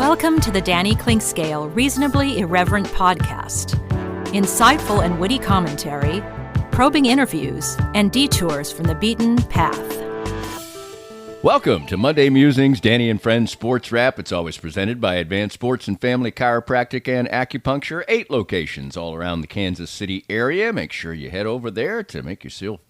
Welcome to the Danny Clinkscale Reasonably Irreverent podcast. Insightful and witty commentary, probing interviews, and detours from the beaten path. Welcome to Monday Musings, Danny and Friends Sports Wrap. It's always presented by Advanced Sports and Family Chiropractic and Acupuncture. 8 locations all around the Kansas City area. Make sure you head over there to make yourself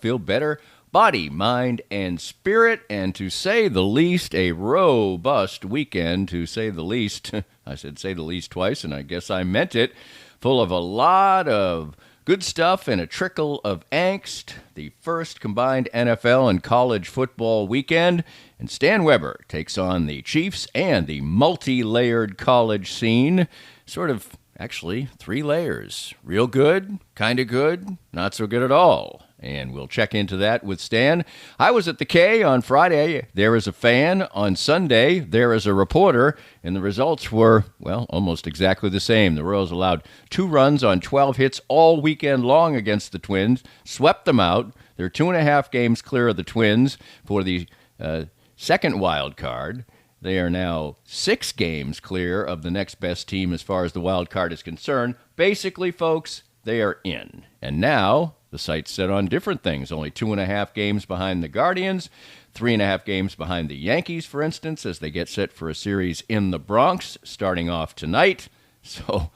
feel better, body, mind, and spirit. And to say the least, a robust weekend, to say the least. I said say the least twice, and I guess I meant it. Full of a lot of good stuff and a trickle of angst. The first combined NFL and college football weekend. And Stan Weber takes on the Chiefs and the multi-layered college scene. Sort of, actually, 3 layers. Real good, kind of good, not so good at all. And we'll check into that with Stan. I was at the K on Friday. There as a fan. On Sunday, there as a reporter. And the results were, well, almost exactly the same. The Royals allowed 2 runs on 12 hits all weekend long against the Twins. Swept them out. They're 2.5 games clear of the Twins for the second wild card. They are now 6 games clear of the next best team as far as the wild card is concerned. Basically, folks, they are in. And now the sight's set on different things. Only 2.5 games behind the Guardians, 3.5 games behind the Yankees, for instance, as they get set for a series in the Bronx starting off tonight. So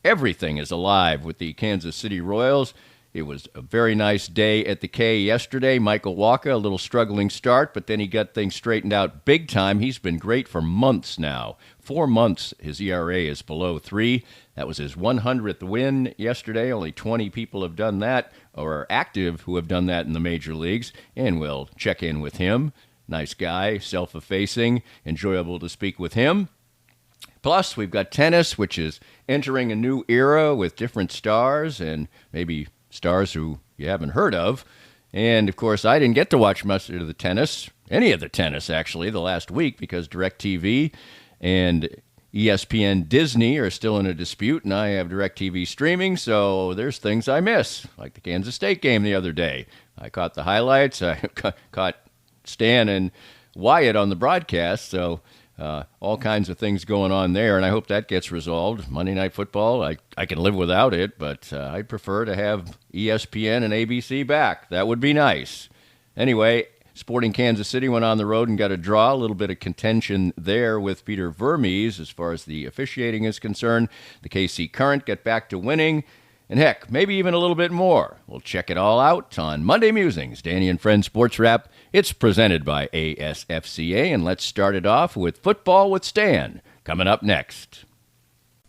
everything is alive with the Kansas City Royals. It was a very nice day at the K yesterday. Michael Walker, a little struggling start, but then he got things straightened out big time. He's been great for months now. 4 months, his ERA is below 3. That was his 100th win yesterday. Only 20 people have done that, or are active, who have done that in the major leagues. And we'll check in with him. Nice guy, self-effacing, enjoyable to speak with him. Plus, we've got tennis, which is entering a new era with different stars and maybe stars who you haven't heard of. And, of course, I didn't get to watch much of the tennis, any of the tennis, actually, the last week because DirecTV and ESPN Disney are still in a dispute, and I have DirecTV streaming, so there's things I miss, like the Kansas State game the other day. I caught the highlights. I caught Stan and Wyatt on the broadcast, so all kinds of things going on there, and I hope that gets resolved. Monday Night Football, I can live without it, but I'd prefer to have ESPN and ABC back. That would be nice. Anyway, Sporting Kansas City went on the road and got a draw. A little bit of contention there with Peter Vermes as far as the officiating is concerned. The KC Current get back to winning. And heck, maybe even a little bit more. We'll check it all out on Monday Musings, Danny and Friends Sports Wrap. It's presented by ASFCA, and let's start it off with Football with Stan, coming up next.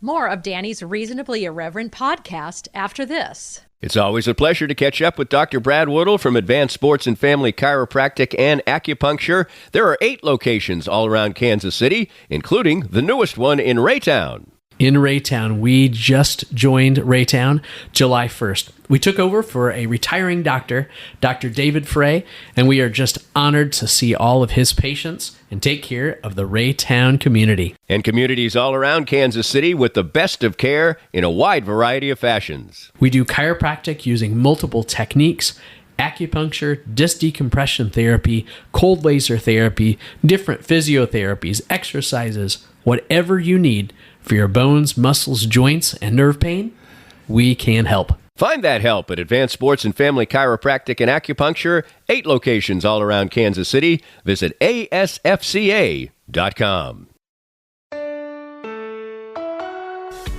More of Danny's Reasonably Irreverent podcast after this. It's always a pleasure to catch up with Dr. Brad Woodle from Advanced Sports and Family Chiropractic and Acupuncture. There are 8 locations all around Kansas City, including the newest one in Raytown. In Raytown, we just joined Raytown July 1st. We took over for a retiring doctor, Dr. David Frey, and we are just honored to see all of his patients and take care of the Raytown community. And communities all around Kansas City with the best of care in a wide variety of fashions. We do chiropractic using multiple techniques, acupuncture, disc decompression therapy, cold laser therapy, different physiotherapies, exercises, whatever you need for your bones, muscles, joints, and nerve pain, we can help. Find that help at Advanced Sports and Family Chiropractic and Acupuncture, 8 locations all around Kansas City. Visit ASFCA.com.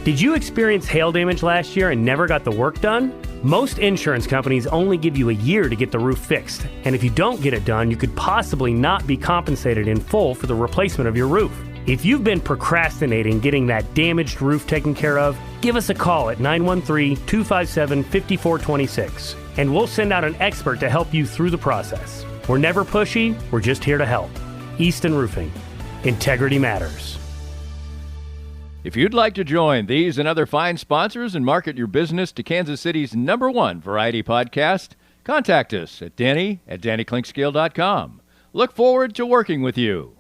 Did you experience hail damage last year and never got the work done? Most insurance companies only give you a year to get the roof fixed. And if you don't get it done, you could possibly not be compensated in full for the replacement of your roof. If you've been procrastinating getting that damaged roof taken care of, give us a call at 913-257-5426, and we'll send out an expert to help you through the process. We're never pushy, we're just here to help. Easton Roofing. Integrity matters. If you'd like to join these and other fine sponsors and market your business to Kansas City's #1 variety podcast, contact us at danny@dannyclinkscale.com. Look forward to working with you.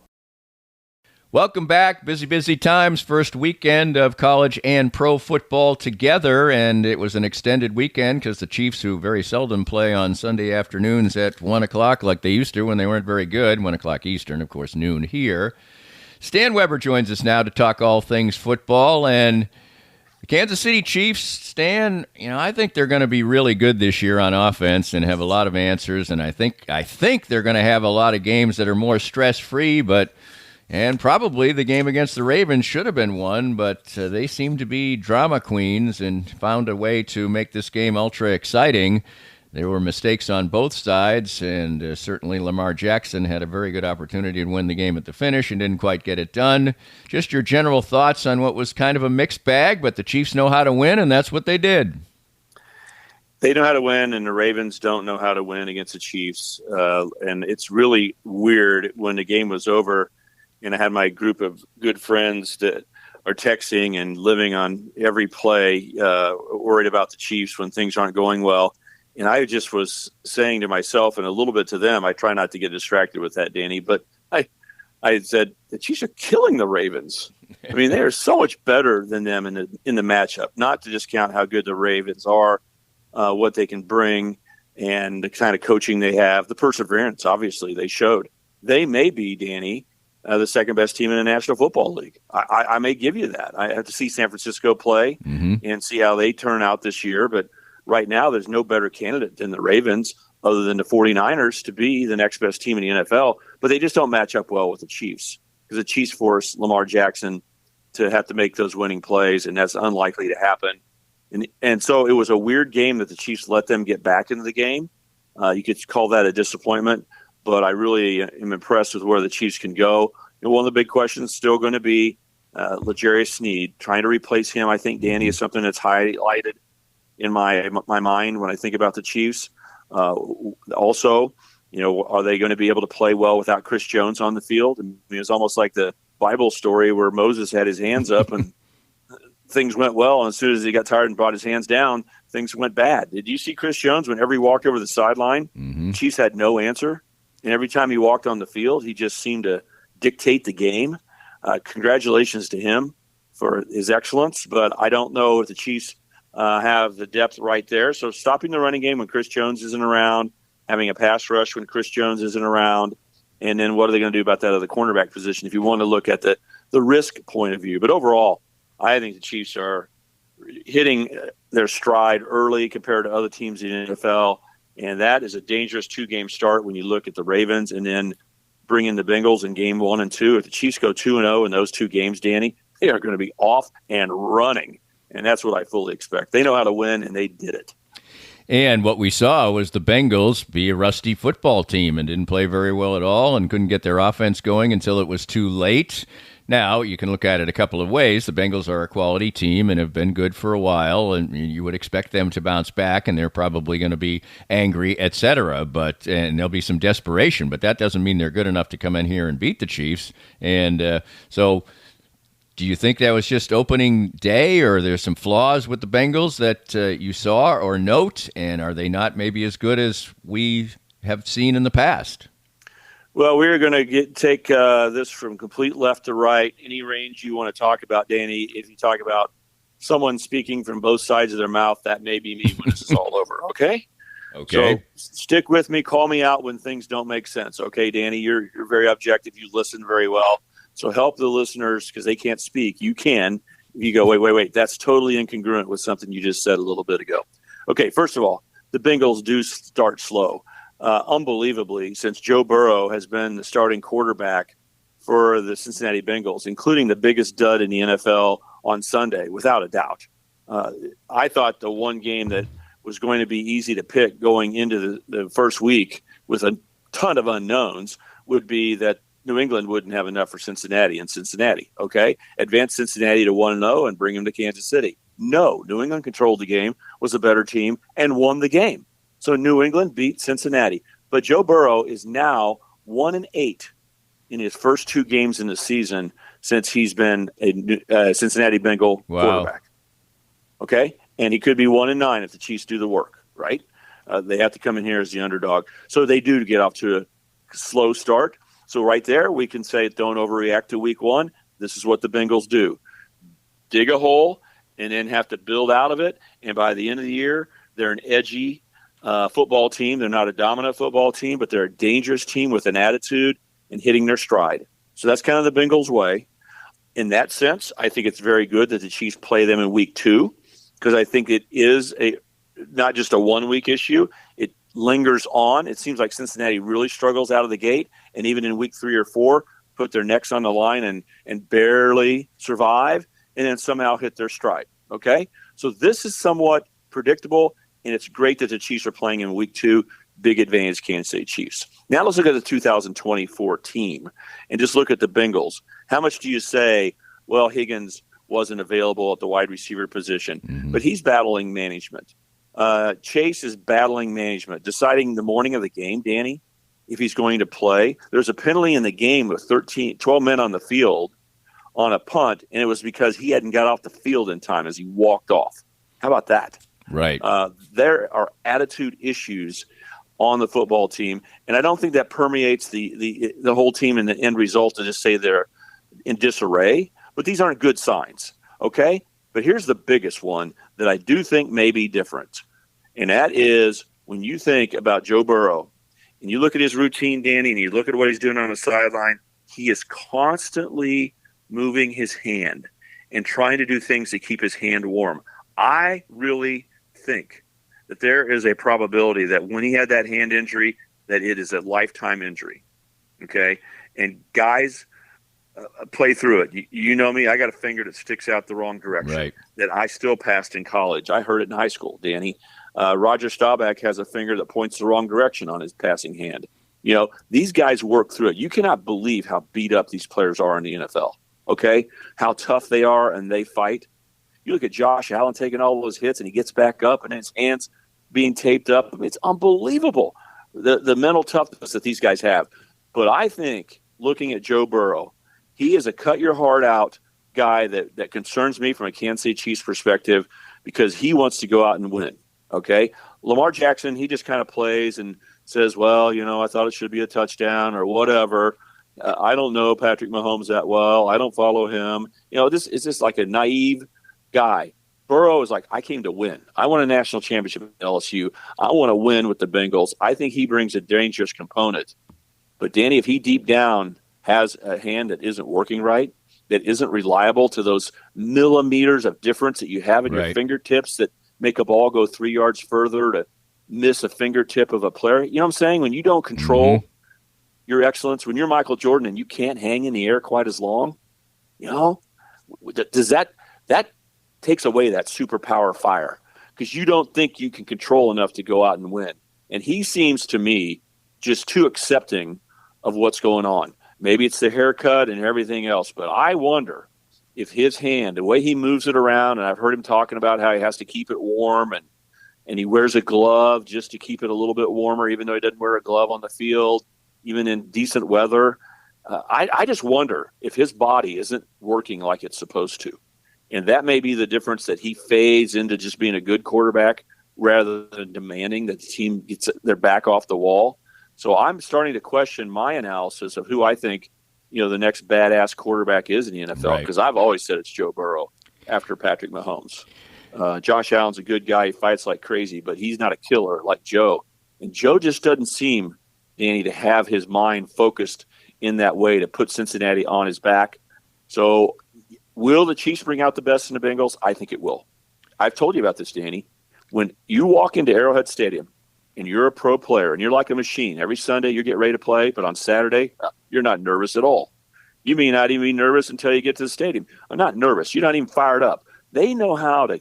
Welcome back. Busy times. First weekend of college and pro football together, and it was an extended weekend because the Chiefs, who very seldom play on Sunday afternoons at 1 o'clock like they used to when they weren't very good, 1 o'clock Eastern, of course, noon here. Stan Weber joins us now to talk all things football. And the Kansas City Chiefs, Stan, I think they're going to be really good this year on offense and have a lot of answers. And I think they're going to have a lot of games that are more stress-free, and probably the game against the Ravens should have been won, but they seem to be drama queens and found a way to make this game ultra exciting. There were mistakes on both sides, and certainly Lamar Jackson had a very good opportunity to win the game at the finish and didn't quite get it done. Just your general thoughts on what was kind of a mixed bag, but the Chiefs know how to win, and that's what they did. They know how to win, and the Ravens don't know how to win against the Chiefs. And it's really weird when the game was over, and I had my group of good friends that are texting and living on every play, worried about the Chiefs when things aren't going well. And I just was saying to myself and a little bit to them, I try not to get distracted with that, Danny, but I said, the Chiefs are killing the Ravens. I mean, they are so much better than them in the matchup, not to discount how good the Ravens are, what they can bring, and the kind of coaching they have, the perseverance, obviously, they showed. They may be, Danny, the second best team in the National Football League. I may give you that. I have to see San Francisco play and see how they turn out this year, but right now, there's no better candidate than the Ravens other than the 49ers to be the next best team in the NFL, but they just don't match up well with the Chiefs because the Chiefs force Lamar Jackson to have to make those winning plays, and that's unlikely to happen. And so it was a weird game that the Chiefs let them get back into the game. You could call that a disappointment, but I really am impressed with where the Chiefs can go. And one of the big questions is still going to be L'Jarius Sneed. Trying to replace him, I think, Danny, is something that's highlighted in my mind when I think about the Chiefs. Also, are they going to be able to play well without Chris Jones on the field? I mean, it's almost like the Bible story where Moses had his hands up and things went well, and as soon as he got tired and brought his hands down, things went bad. Did you see Chris Jones whenever he walked over the sideline? Chiefs had no answer, and every time he walked on the field, he just seemed to dictate the game. Congratulations to him for his excellence, but I don't know if the Chiefs have the depth right there. So stopping the running game when Chris Jones isn't around, having a pass rush when Chris Jones isn't around, and then what are they going to do about that other cornerback position if you want to look at the risk point of view. But overall, I think the Chiefs are hitting their stride early compared to other teams in the NFL, and that is a dangerous two-game start when you look at the Ravens and then bring in the Bengals in game 1 and 2. If the Chiefs go 2-0 in those two games, Danny, they are going to be off and running. And that's what I fully expect. They know how to win, and they did it. And what we saw was the Bengals be a rusty football team and didn't play very well at all and couldn't get their offense going until it was too late. Now, you can look at it a couple of ways. The Bengals are a quality team and have been good for a while, and you would expect them to bounce back, and they're probably going to be angry, etc. And there'll be some desperation, but that doesn't mean they're good enough to come in here and beat the Chiefs. And so do you think that was just opening day, or there's some flaws with the Bengals that you saw or note, and are they not maybe as good as we have seen in the past? Well, we're going to take this from complete left to right, any range you want to talk about, Danny. If you talk about someone speaking from both sides of their mouth, that may be me when this is all over, okay? Okay. So stick with me. Call me out when things don't make sense, okay, Danny? You're very objective. You listen very well. So help the listeners because they can't speak. You can. You go, wait. That's totally incongruent with something you just said a little bit ago. Okay, first of all, the Bengals do start slow. Unbelievably, since Joe Burrow has been the starting quarterback for the Cincinnati Bengals, including the biggest dud in the NFL on Sunday, without a doubt. I thought the one game that was going to be easy to pick going into the first week with a ton of unknowns would be that New England wouldn't have enough for Cincinnati in Cincinnati, okay? Advance Cincinnati to 1-0 and bring them to Kansas City. No, New England controlled the game, was a better team, and won the game. So New England beat Cincinnati. But Joe Burrow is now 1-8 in his first two games in the season since he's been a Cincinnati Bengal quarterback. Okay? And he could be 1-9 if the Chiefs do the work, right? They have to come in here as the underdog. So they do get off to a slow start. So right there, we can say don't overreact to week one. This is what the Bengals do. Dig a hole and then have to build out of it. And by the end of the year, they're an edgy football team. They're not a dominant football team, but they're a dangerous team with an attitude and hitting their stride. So that's kind of the Bengals' way. In that sense, I think it's very good that the Chiefs play them in week 2, because I think it is not just a 1-week issue. It lingers on. It seems like Cincinnati really struggles out of the gate, and even in week 3 or 4, put their necks on the line and barely survive, and then somehow hit their stride. Okay? So this is somewhat predictable, and it's great that the Chiefs are playing in week 2. Big advantage, Kansas City Chiefs. Now let's look at the 2024 team and just look at the Bengals. How much do you say, well, Higgins wasn't available at the wide receiver position, but he's battling management. Chase is battling management, deciding the morning of the game, Danny, if he's going to play. There's a penalty in the game with 12 men on the field on a punt, and it was because he hadn't got off the field in time as he walked off. How about that? Right. There are attitude issues on the football team, and I don't think that permeates the whole team in the end result to just say they're in disarray, but these aren't good signs, okay? But here's the biggest one that I do think may be different, and that is when you think about Joe Burrow and you look at his routine, Danny, and you look at what he's doing on the sideline, he is constantly moving his hand and trying to do things to keep his hand warm. I really think that there is a probability that when he had that hand injury, that it is a lifetime injury, okay? And guys play through it. You know me, I got a finger that sticks out the wrong direction that I still passed in college. I heard it in high school, Danny. Roger Staubach has a finger that points the wrong direction on his passing hand. You know, these guys work through it. You cannot believe how beat up these players are in the NFL, okay? How tough they are and they fight. You look at Josh Allen taking all those hits and he gets back up and his hands being taped up. I mean, it's unbelievable, the mental toughness that these guys have. But I think looking at Joe Burrow, he is a cut-your-heart-out guy that concerns me from a Kansas City Chiefs perspective because he wants to go out and win, okay? Lamar Jackson, he just kind of plays and says, well, you know, I thought it should be a touchdown or whatever. I don't know Patrick Mahomes that well. I don't follow him. You know, this is just like a naive guy. Burrow is like, I came to win. I won a national championship at LSU. I want to win with the Bengals. I think he brings a dangerous component. But, Danny, if he deep down has a hand that isn't working right, that isn't reliable to those millimeters of difference that you have in your fingertips that make a ball go 3 yards further to miss a fingertip of a player. You know what I'm saying? When you don't control your excellence, when you're Michael Jordan and you can't hang in the air quite as long, you know, does that takes away that superpower fire because you don't think you can control enough to go out and win. And he seems to me just too accepting of what's going on. Maybe it's the haircut and everything else, but I wonder if his hand, the way he moves it around, and I've heard him talking about how he has to keep it warm and he wears a glove just to keep it a little bit warmer, even though he doesn't wear a glove on the field, even in decent weather. I just wonder if his body isn't working like it's supposed to. And that may be the difference, that he fades into just being a good quarterback rather than demanding that the team gets their back off the wall. So I'm starting to question my analysis of who I think, you know, the next badass quarterback is in the NFL, because I've always said it's Joe Burrow after Patrick Mahomes. Josh Allen's a good guy. He fights like crazy, but he's not a killer like Joe. And Joe just doesn't seem, Danny, to have his mind focused in that way to put Cincinnati on his back. So will the Chiefs bring out the best in the Bengals? I think it will. I've told you about this, Danny. When you walk into Arrowhead Stadium and you're a pro player and you're like a machine, every Sunday you get ready to play, but on Saturday you're not nervous at all. You may not even be nervous until you get to the stadium. I'm not nervous. You're not even fired up. They know how to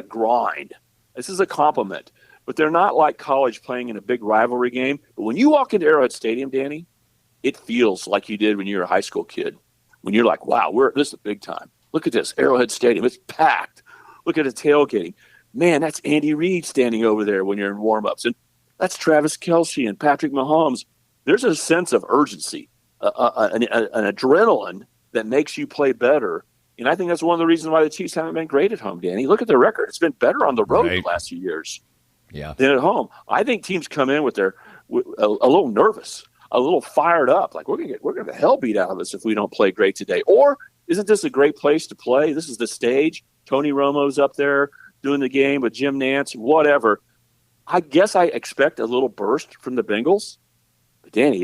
grind. This is a compliment. But they're not like college playing in a big rivalry game. But when you walk into Arrowhead Stadium, Danny, it feels like you did when you were a high school kid. When you're like, wow, this is big time. Look at this, Arrowhead Stadium. It's packed. Look at the tailgating. Man, that's Andy Reid standing over there when you're in warm-ups. And that's Travis Kelce and Patrick Mahomes. There's a sense of urgency, an adrenaline that makes you play better. And I think that's one of the reasons why the Chiefs haven't been great at home, Danny. Look at their record. It's been better on the road the last few years than at home. I think teams come in with a little nervous, a little fired up, like we're gonna get the hell beat out of us if we don't play great today. Or isn't this a great place to play? This is the stage. Tony Romo's up there doing the game with Jim Nantz, whatever. I guess I expect a little burst from the Bengals. But Danny,